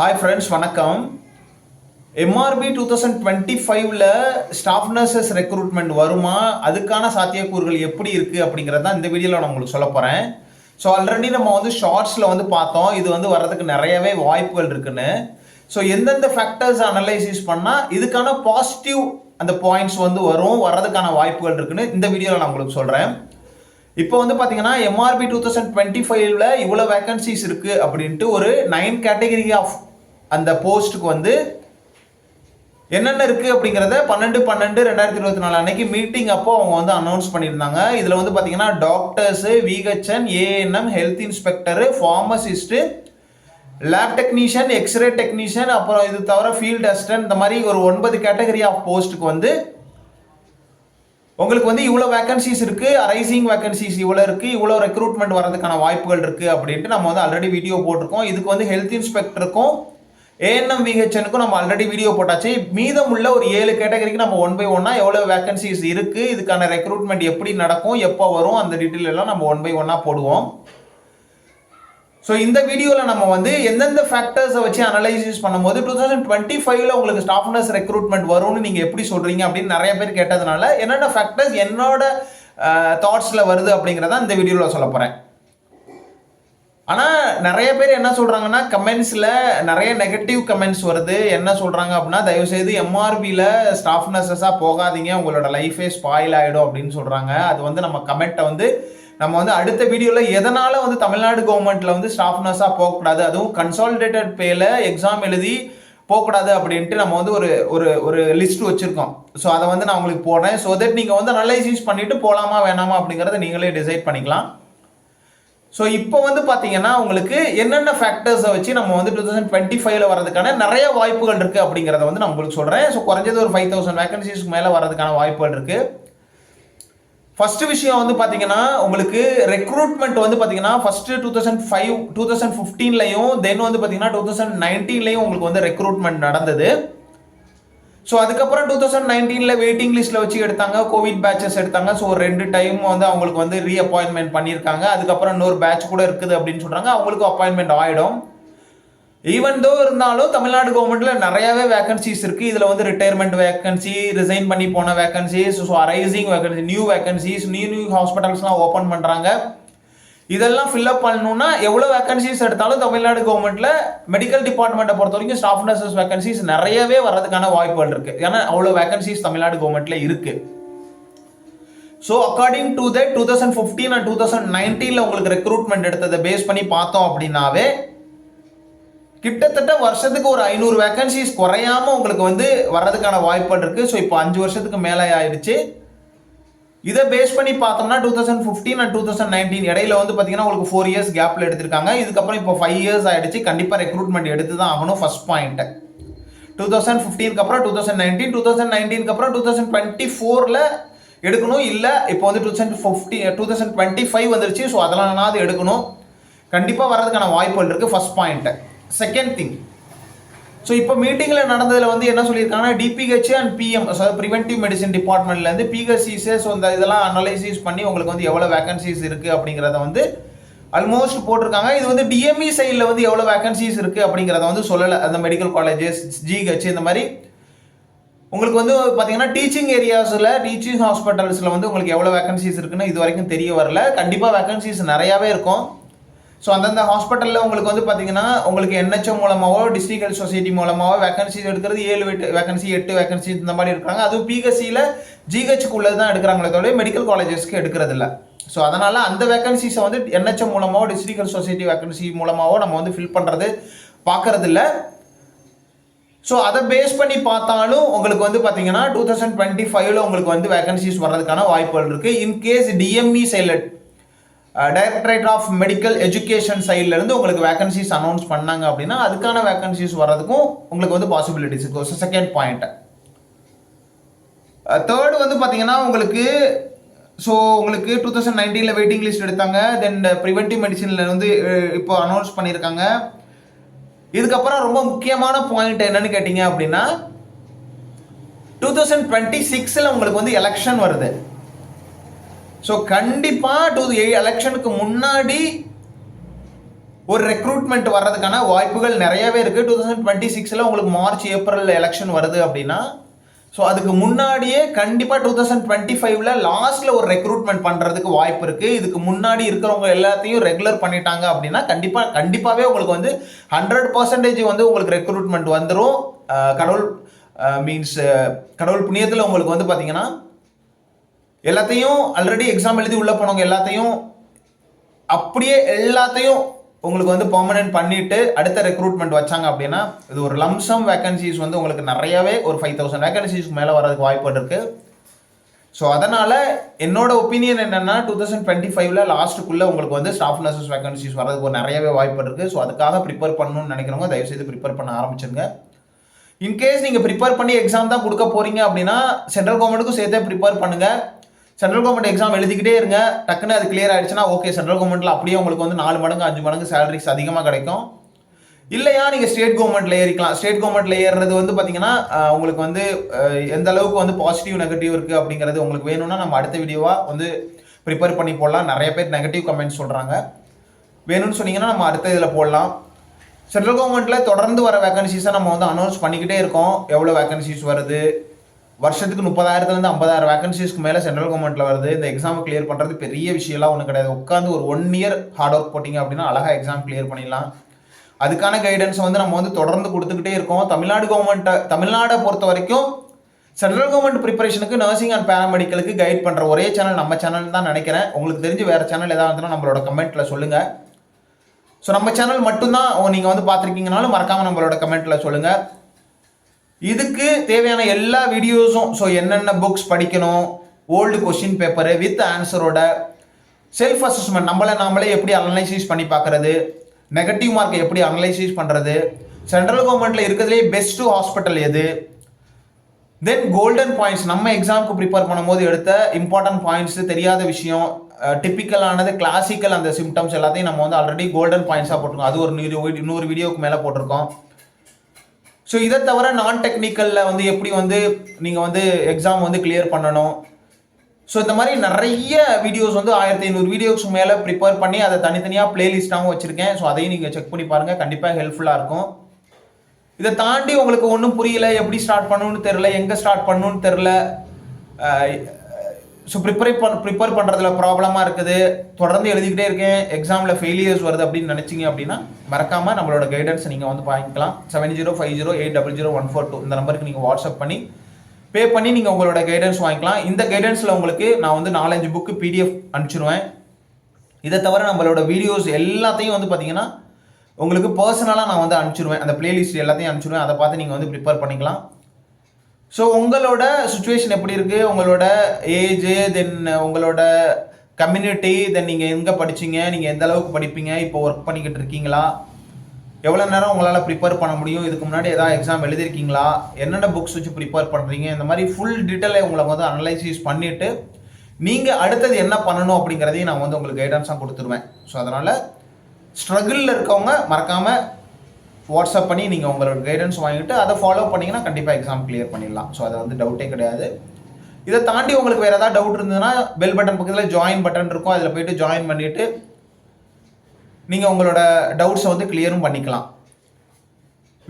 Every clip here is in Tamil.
ஹாய் ஃப்ரெண்ட்ஸ், வணக்கம். எம்ஆர்பி 2025ல் ஸ்டாஃப் நர்சஸ் ரெக்ரூட்மெண்ட் வருமா, அதுக்கான சாத்தியக்கூறுகள் எப்படி இருக்குது அப்படிங்கிறது தான் இந்த வீடியோவில் நான் உங்களுக்கு சொல்ல போகிறேன். ஸோ ஆல்ரெடி நம்ம ஷார்ட்ஸில் பார்த்தோம், இது வர்றதுக்கு நிறையவே வாய்ப்புகள் இருக்குன்னு. ஸோ எந்தெந்த ஃபேக்டர்ஸ் அனலைசிஸ் பண்ணால் இதுக்கான பாசிட்டிவ் அந்த பாயிண்ட்ஸ் வர்றதுக்கான வாய்ப்புகள் இருக்குன்னு இந்த வீடியோவில் நான் உங்களுக்கு சொல்கிறேன். இப்போ பார்த்தீங்கன்னா எம்ஆர்பி 2025ல் இவ்வளோ வேகன்சிஸ் இருக்குது அப்படின்ட்டு ஒரு 9 கேட்டகரி ஆஃப் அந்த போஸ்ட்டுக்கு என்னென்ன இருக்குது அப்படிங்கிறத 12/12/2024 அன்னைக்கு மீட்டிங் அப்போ அவங்க அனௌன்ஸ் பண்ணியிருந்தாங்க. இதில் பார்த்தீங்கன்னா doctors, VHN, ANM, health inspector, pharmacist, lab technician, x ray technician, அப்புறம் இது தவிர ஃபீல்ட் அசிஸ்டன்ட், இந்த மாதிரி ஒரு 9 கேட்டகரி ஆஃப் போஸ்ட்டுக்கு உங்களுக்கு இவ்வளோ வேகன்சிஸ் இருக்குது, அரைசிங் வேகன்சிஸ் இவ்வளோ இருக்குது, இவ்வளோ ரெக்ரூட்மெண்ட் வரதுக்கான வாய்ப்புகள் இருக்குது அப்படின்ட்டு நம்ம ஆல்ரெடி வீடியோ போட்டிருக்கோம். இதுக்கு ஹெல்த் இன்ஸ்பெக்டருக்கும் ஏஎன்எம் விஹெச்எனுக்கும் நம்ம ஆல்ரெடி வீடியோ போட்டாச்சு. மீதம் உள்ள ஒரு 7 கேட்டகரிக்கு நம்ம 1 by 1 எவ்வளோ வேகன்சிஸ் இருக்குது, இதுக்கான ரெக்ரூட்மெண்ட் எப்படி நடக்கும், எப்போ வரும், அந்த டீட்டெயில் எல்லாம் நம்ம 1 by 1 போடுவோம். ஸோ இந்த வீடியோவில் நம்ம எந்தெந்த ஃபேக்டர்ஸை வச்சு அனலைசிஸ் பண்ணும்போது 2025ல் உங்களுக்கு ஸ்டாஃப் நர்ஸ் ரெக்ரூட்மெண்ட் வரும்னு நீங்கள் எப்படி சொல்கிறீங்க அப்படின்னு நிறைய பேர் கேட்டதுனால என்னென்ன ஃபேக்டர்ஸ் என்னோட தாட்ஸில் வருது அப்படிங்கிறத இந்த வீடியோவில் சொல்ல போகிறேன். ஆனால் நிறைய பேர் என்ன சொல்கிறாங்கன்னா, கமெண்ட்ஸில் நிறைய நெகட்டிவ் கமெண்ட்ஸ் வருது. என்ன சொல்கிறாங்க அப்படின்னா, தயவுசெய்து எம்ஆர்பியில் ஸ்டாஃப் நர்ஸஸாக போகாதீங்க, உங்களோட லைஃபே ஸ்பாயில் ஆகிடும் அப்படின்னு சொல்கிறாங்க. அது நம்ம கமெண்ட்டை நம்ம அடுத்த வீடியோவில் எதனால் தமிழ்நாடு கவர்மெண்ட்டில் ஸ்டாஃப் நர்ஸாக போகக்கூடாது, அதுவும் கன்சாலிடேட்டட் பேல எக்ஸாம் எழுதி போகக்கூடாது அப்படின்ட்டு நம்ம ஒரு லிஸ்ட் வச்சுருக்கோம். ஸோ அதை நான் உங்களுக்கு போடுறேன். ஸோ தட் நீங்கள் அனலைசிஸ் பண்ணிவிட்டு போகலாமா வேணாமா அப்படிங்கிறத நீங்களே டிசைட் பண்ணிக்கலாம். ஸோ இப்போ பார்த்தீங்கன்னா உங்களுக்கு என்னென்ன ஃபேக்டர்ஸை வச்சு நம்ம 2025ல் வரதுக்கான நிறைய வாய்ப்புகள் இருக்குது அப்படிங்கிறத நான் உங்களுக்கு சொல்கிறேன். ஸோ குறைஞ்சது ஒரு 5000 வேகன்சிஸ்க்கு மேலே வரதுக்கான வாய்ப்புகள் இருக்குது. ஃபர்ஸ்ட் விஷயம் பார்த்தீங்கன்னா, உங்களுக்கு ரெக்ரூட்மெண்ட் பார்த்தீங்கன்னா ஃபர்ஸ்ட் 2015லையும் தென் பார்த்தீங்கன்னா 2019லையும் உங்களுக்கு ரெக்ரூட்மெண்ட் நடந்தது. ஸோ அதுக்கப்புறம் 2019ல் வெயிட்டிங் லிஸ்ட்டில் வச்சு எடுத்தாங்க, கோவிட் பேட்சஸ் எடுத்தாங்க. ஸோ ஒரு 2 டைம் அவங்களுக்கு ரீஅப்பாயின்மெண்ட் பண்ணியிருக்காங்க. அதுக்கப்புறம் இன்னொரு பேட்ச் கூட இருக்குது அப்படின்னு சொல்கிறாங்க, அவங்களுக்கும் அப்பாயின்மெண்ட் ஆகிடும். ஈவன் தோ இருந்தாலும் தமிழ்நாடு கவர்மெண்ட்ல நிறையவே வேகன்சிஸ் இருக்கு. இதுல ரிட்டையர்மெண்ட் வேகன்சி, ரிசைன் பண்ணி போன vacancies, so arising vacancy, new vacancies, new ஹாஸ்பிட்டல்ஸ்லாம் ஓப்பன் பண்றாங்க. இதெல்லாம் ஃபில்அப் பண்ணணும்னா எவ்வளோ வேகன்சிஸ் எடுத்தாலும் தமிழ்நாடு கவர்மெண்ட்ல மெடிக்கல் டிபார்ட்மெண்ட்டை பொறுத்த வரைக்கும் ஸ்டாஃப் நர்சஸ் வேகன்சிஸ் நிறையவே வர்றதுக்கான வாய்ப்புகள் இருக்கு. ஏன்னா அவ்வளோ வேகன்சிஸ் தமிழ்நாடு கவர்மெண்ட்ல இருக்கு. So according to that 2015 and 2019ல் உங்களுக்கு ரெக்ரூட்மெண்ட் எடுத்ததை பேஸ் பண்ணி பார்த்தோம் அப்படின்னாவே கிட்டத்தட்ட வருஷத்துக்கு ஒரு 500 வேகன்சிஸ் குறையாம உங்களுக்கு வர்றதுக்கான வாய்ப்புகள் இருக்கு. ஸோ இப்போ 5 வருஷத்துக்கு மேலே ஆயிடுச்சு. இதை பேஸ் பண்ணி பார்த்தோம்னா 2015 அண்ட் 2019 இடையில பார்த்தீங்கன்னா உங்களுக்கு 4 இயர்ஸ் கேப்ல எடுத்திருக்காங்க. இதுக்கப்புறம் இப்போ 5 இயர்ஸ் ஆயிடுச்சு. கண்டிப்பாக ரெக்ரூட்மெண்ட் எடுத்து தான் ஆகணும். ஃபர்ஸ்ட் பாயிண்ட் 2015க்கு அப்புறம் 2019, 2019க்கு அப்புறம் 2024ல் எடுக்கணும். இல்லை இப்போ 2025 வந்துருச்சு. ஸோ அதெல்லாம் எடுக்கணும். கண்டிப்பாக வர்றதுக்கான வாய்ப்புகள் இருக்கு. First point. Second thing, so இப்போ மீட்டிங்கில் நடந்ததில் என்ன சொல்லியிருக்காங்கன்னா, டிபிஹெச் அண்ட் பிஎம், அதாவது ப்ரிவென்டிவ் மெடிசன் டிபார்ட்மெண்ட்லேருந்து பிஹெச்சிஸு, ஸோ இதெல்லாம் அனலைசிஸ் பண்ணி உங்களுக்கு எவ்வளோ வேகன்சிஸ் இருக்குது அப்படிங்கிறத ஆல்மோஸ்ட் போட்டிருக்காங்க. இது டிஎம்இ சைடில் எவ்வளோ வேகன்சிஸ் இருக்குது அப்படிங்கிறத சொல்லலை. அந்த மெடிக்கல் காலேஜஸ், ஜிஹெச், இந்த மாதிரி உங்களுக்கு பார்த்தீங்கன்னா டீச்சிங் ஏரியாஸில், டீச்சிங் ஹாஸ்பிட்டல்ஸில் உங்களுக்கு எவ்வளோ வேகன்சிஸ் இருக்குன்னு இது வரைக்கும் தெரிய வரல. கண்டிப்பாக வேகன்சிஸ் நிறையாவே இருக்கும். ஸோ அந்தந்த ஹாஸ்பிட்டலில் உங்களுக்கு பார்த்தீங்கன்னா உங்களுக்கு என்ஹெச்எம் மூலமாகவோ டிஸ்ட்ரிக்ட் ஹெல்த் சொசைட்டி மூலமாகவோ வேகன்சிஸ் எடுக்கிறது 7 வேகன்சி 8 வேகன்சி இந்த மாதிரி இருக்கிறாங்க. அதுவும் பிஹெச்சியில் ஜிஹெச்சுக்கு உள்ளது தான் எடுக்கிறாங்களே தவிர மெடிக்கல் காலேஜஸ்க்கு எடுக்கிறது இல்லை. ஸோ அதனால் அந்த வேகன்சிஸை என்ஹெச்எம் மூலமாகவோ டிஸ்ட்ரிக்ட் ஹெல்த் சொசைட்டி வேகன்சி மூலமாகவோ நம்ம ஃபில் பண்ணுறது பார்க்கறது இல்லை. ஸோ அதை பேஸ் பண்ணி பார்த்தாலும் உங்களுக்கு பார்த்தீங்கன்னா 2025ல் உங்களுக்கு வேகன்சிஸ் வர்றதுக்கான வாய்ப்புகள் இருக்குது. இன்கேஸ் டிஎம்இ சைடில் டைரக்டரேட் ஆஃப் மெடிக்கல் எஜுகேஷன் சைட்ல இருந்து உங்களுக்கு வேகன்சிஸ் அனௌன்ஸ் பண்ணாங்க அப்படின்னா அதுக்கான வேகன்சிஸ் வர்றதுக்கும் உங்களுக்கு பாசிபிலிட்டிஸ் இருக்கு. Second point. தேர்ட் பார்த்தீங்கன்னா உங்களுக்கு ஸோ உங்களுக்கு 2019ல் வெயிட்டிங் லிஸ்ட் எடுத்தாங்க. தென் ப்ரிவென்டிவ் மெடிசன்ல இப்போ அனௌன்ஸ் பண்ணியிருக்காங்க. இதுக்கப்புறம் ரொம்ப முக்கியமான பாயிண்ட் என்னன்னு கேட்டீங்க அப்படின்னா 2026ல் உங்களுக்கு எலெக்ஷன் வருது. ஸோ கண்டிப்பாக எலெக்ஷனுக்கு முன்னாடி ஒரு ரெக்ரூட்மெண்ட் வர்றதுக்கான வாய்ப்புகள் நிறையவே இருக்குது. 2026 உங்களுக்கு மார்ச் ஏப்ரல் எலெக்ஷன் வருது அப்படின்னா, ஸோ அதுக்கு முன்னாடியே கண்டிப்பாக 2025 லாஸ்ட்டில் ஒரு ரெக்ரூட்மெண்ட் பண்ணுறதுக்கு வாய்ப்பு இருக்குது. இதுக்கு முன்னாடி இருக்கிறவங்க எல்லாத்தையும் ரெகுலர் பண்ணிட்டாங்க அப்படின்னா கண்டிப்பாகவே உங்களுக்கு வந்து 100% வந்து உங்களுக்கு ரெக்ரூட்மெண்ட் வந்துடும். கடவுள் கடவுள் புண்ணியத்தில் உங்களுக்கு வந்து பார்த்தீங்கன்னா எல்லாத்தையும் ஆல்ரெடி எக்ஸாம் எழுதி உள்ளே போனவங்க எல்லாத்தையும் அப்படியே எல்லாத்தையும் உங்களுக்கு வந்து பெர்மனன்ட் பண்ணிட்டு அடுத்த ரெக்ரூட்மெண்ட் வச்சாங்க அப்படின்னா இது ஒரு லம்சம் வேகன்சிஸ் வந்து உங்களுக்கு நிறையவே ஒரு 5000 வேகன்சிஸ்க்கு மேலே வரதுக்கு வாய்ப்பு இருக்கு. ஸோ அதனால் என்னோட ஒப்பீனியன் என்னென்னா 2025 லாஸ்ட்டுக்குள்ளே உங்களுக்கு வந்து ஸ்டாஃப் நர்சஸ் வேகன்சிஸ் வரதுக்கு ஒரு நிறையவே வாய்ப்பு இருக்குது. ஸோ அதுக்காக ப்ரிப்பேர் பண்ணணும்னு நினைக்கிறவங்க தயவுசெய்து ப்ரிப்பேர் பண்ண ஆரம்பிச்சிருங்க. இன்கேஸ் நீங்கள் ப்ரிப்பேர் பண்ணி எக்ஸாம் தான் கொடுக்க போகிறீங்க அப்படின்னா சென்ட்ரல் கவர்மெண்ட்டுக்கும் சேர்த்தே ப்ரிப்பேர் பண்ணுங்கள். சென்ட்ரல் கவர்மெண்ட் எக்ஸாம் எழுதிக்கிட்டே இருங்க. டக்குன்னு அது கிளியர் ஆயிடுச்சுன்னா ஓகே, சென்ட்ரல் கவர்மெண்ட்டில் அப்படியே உங்களுக்கு வந்து 4 மடங்கு 5 மடங்கு சேலரிஸ் அதிகமாக கிடைக்கும். இல்லையா நீங்கள் ஸ்டேட் கவர்மெண்ட்டில் ஏறிக்கலாம். ஸ்டேட் கவர்மெண்ட்டில் ஏறுறது வந்து பார்த்தீங்கன்னா உங்களுக்கு வந்து எந்த அளவுக்கு வந்து பாசிட்டிவ் நெகட்டிவ் இருக்குது அப்படிங்கிறது உங்களுக்கு வேணும்னா நம்ம அடுத்த வீடியோவாக வந்து ப்ரிப்பேர் பண்ணி போடலாம். நிறைய பேர் நெகட்டிவ் கமெண்ட்ஸ் சொல்கிறாங்க, வேணும்னு சொன்னீங்கன்னா நம்ம அடுத்த இதில் போடலாம். சென்ட்ரல் கவர்மெண்ட்டில் தொடர்ந்து வர வேகன்சிஸை நம்ம வந்து அனௌன்ஸ் பண்ணிக்கிட்டே இருக்கோம். எவ்வளோ வேகன்சிஸ் வருது, வருஷத்துக்கு 30,000 50,000 வேகன்சிஸ்க்கு மேலே சென்ட்ரல் கவர்மெண்ட்டில் வருது. இந்த எக்ஸாமை கிளியர் பண்ணுறது பெரிய விஷயம்லாம் ஒன்றும் கிடையாது. உட்காந்து ஒரு 1 இயர் ஹார்ட் ஒர்க் போட்டிங்க அப்படின்னா அழகாக எக்ஸாம் கிளியர் பண்ணிடலாம். அதுக்கான கைடன்ஸ் வந்து நம்ம வந்து தொடர்ந்து கொடுத்துக்கிட்டே இருக்கோம். தமிழ்நாடை பொறுத்த வரைக்கும் சென்ட்ரல் கவர்மெண்ட் ப்ரிப்பரேஷனுக்கு நர்சிங் அண்ட் பேராமெடிக்கலுக்கு கைட் பண்ணுற ஒரே சேனல் நம்ம சேனல் தான் நினைக்கிறேன். உங்களுக்கு தெரிஞ்சு வேறு சேனல் எதாவது இருந்தாலும் நம்மளோட கமெண்ட்டில் சொல்லுங்கள். ஸோ நம்ம சேனல் மட்டும்தான் நீங்கள் வந்து பார்த்துருக்கீங்கனாலும் மறக்காமல் நம்மளோட கமெண்ட்டில் சொல்லுங்கள். இதுக்கு தேவையான எல்லா வீடியோஸும், ஸோ என்னென்ன புக்ஸ் படிக்கணும், ஓல்டு கொஸ்டின் பேப்பரு வித் ஆன்சரோட, செல்ஃப் அசஸ்மெண்ட் நாமளே எப்படி அனலைசிஸ் பண்ணி பார்க்குறது, நெகட்டிவ் மார்க்கை எப்படி அனலைசிஸ் பண்ணுறது, சென்ட்ரல் கவர்மெண்ட்டில் இருக்கிறதுலே பெஸ்ட்டு ஹாஸ்பிட்டல் எது, தென் கோல்டன் பாயிண்ட்ஸ் நம்ம எக்ஸாமுக்கு ப்ரிப்பேர் பண்ணும்போது எடுத்த இம்பார்ட்டன்ட் பாயிண்ட்ஸ், தெரியாத விஷயம், டிப்பிக்கலானது கிளாசிக்கல் அந்த சிம்டம்ஸ் எல்லாத்தையும் நம்ம வந்து ஆல்ரெடி கோல்டன் பாயிண்ட்ஸாக போட்டிருக்கோம். அது ஒரு 100 வீடியோவுக்கு மேலே போட்டிருக்கோம். ஸோ இதை தவிர நான் டெக்னிக்கலில் வந்து எப்படி வந்து நீங்கள் வந்து எக்ஸாம் வந்து கிளியர் பண்ணணும், ஸோ இந்த மாதிரி நிறைய வீடியோஸ் வந்து 1500 வீடியோஸ்க்கு மேலே ப்ரிப்பேர் பண்ணி அதை தனித்தனியாக பிளேலிஸ்ட்டாகவும் வச்சுருக்கேன். ஸோ அதையும் நீங்கள் செக் பண்ணி பாருங்கள், கண்டிப்பாக ஹெல்ப்ஃபுல்லாக இருக்கும். இதை தாண்டி உங்களுக்கு ஒன்றும் புரியல, எப்படி ஸ்டார்ட் பண்ணணும்னு தெரில, எங்கே ஸ்டார்ட் பண்ணணும்னு தெரில, ஸோ ப்ரிப்பேர் பண்ணுறதுல ப்ராப்ளமாக இருக்குது, தொடர்ந்து எழுதிக்கிட்டே இருக்கேன், எக்ஸாமில் ஃபெயிலியர்ஸ் வருது அப்படின்னு நினச்சிங்க அப்படின்னா மறக்காமல் நம்மளோட கைடன்ஸ் நீங்கள் வந்து வாங்கிக்கலாம். 7050800142 இந்த நம்பருக்கு நீங்கள் வாட்ஸ்அப் பண்ணி பே பண்ணி நீங்கள் உங்களோட கைடன்ஸ் வாங்கிக்கலாம். இந்த கைடன்ஸில் உங்களுக்கு நான் வந்து 4-5 புக்கு PDF அனுப்பிச்சிடுவேன். இதை தவிர நம்மளோட வீடியோஸ் எல்லாத்தையும் வந்து பார்த்தீங்கன்னா உங்களுக்கு பர்சனலாக நான் வந்து அனுப்பிச்சிடுவேன். அந்த பிளேலிஸ்ட் எல்லாத்தையும் அனுப்பிச்சிடுவேன். அதை பார்த்து நீங்கள் வந்து ப்ரிப்பேர் பண்ணிக்கலாம். ஸோ உங்களோட சுச்சுவேஷன் எப்படி இருக்குது, உங்களோட ஏஜு, தென் உங்களோட கம்யூனிட்டி, தென் நீங்கள் எங்கே படிச்சிங்க, நீங்கள் எந்த அளவுக்கு படிப்பீங்க, இப்போ ஒர்க் பண்ணிக்கிட்டு இருக்கீங்களா, எவ்வளோ நேரம் உங்களால் ப்ரிப்பேர் பண்ண முடியும், இதுக்கு முன்னாடி ஏதாவது எக்ஸாம் எழுதிருக்கீங்களா, என்னென்ன புக்ஸ் வச்சு ப்ரிப்பேர் பண்ணுறீங்க, இந்த மாதிரி ஃபுல் டீட்டெயிலை உங்களை வந்து அனலைசிஸ் பண்ணிவிட்டு நீங்கள் அடுத்தது என்ன பண்ணணும் அப்படிங்கிறதையும் நான் வந்து உங்களுக்கு கைடன்ஸாக கொடுத்துருவேன். ஸோ அதனால் ஸ்ட்ரகிளில் இருக்கவங்க மறக்காமல் வாட்ஸ்அப் பண்ணி நீங்கள் உங்களோட கைடன்ஸ் வாங்கிட்டு அதை ஃபாலோ பண்ணிங்கன்னா கண்டிப்பாக எக்ஸாம் கிளியர் பண்ணிடலாம். ஸோ அது வந்து டவுட்டே கிடையாது. இதை தாண்டி உங்களுக்கு வேறு ஏதாவது டவுட் இருந்ததுன்னா பெல் பட்டன் பக்கத்தில் ஜாயின் பட்டன் இருக்கும், அதில் போய்ட்டு ஜாயின் பண்ணிவிட்டு நீங்கள் உங்களோட டவுட்ஸை வந்து கிளியரும் பண்ணிக்கலாம்.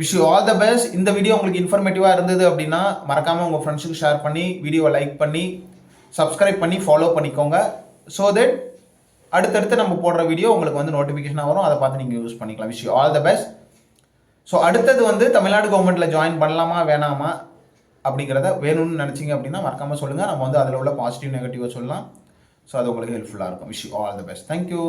Wish you all the best. இந்த வீடியோ உங்களுக்கு இன்ஃபர்மேட்டிவாக இருந்தது அப்படின்னா மறக்காமல் உங்கள் ஃப்ரெண்ட்ஸுக்கு ஷேர் பண்ணி வீடியோவை லைக் பண்ணி சப்ஸ்கிரைப் பண்ணி ஃபாலோ பண்ணிக்கோங்க. ஸோ தட் அடுத்தடுத்து நம்ம போடுற வீடியோ உங்களுக்கு வந்து நோட்டிஃபிகேஷனாக வரும், அதை பார்த்து நீங்கள் யூஸ் பண்ணிக்கலாம். Wish you all the best. So அடுத்தது வந்து தமிழ்நாடு கவர்மெண்ட்டில் ஜாயின் பண்ணலாமா வேணாமா அப்படிங்கிறத வேணும்னு நினச்சிங்க அப்படின்னா மறக்காமல் சொல்லுங்கள். நம்ம வந்து அதில் உள்ள பாசிட்டிவ் நெகட்டிவாக சொல்லலாம். ஸோ அது உங்களுக்கு ஹெல்ப்ஃபுல்லாக இருக்கும். Wish you all the best. Thank you.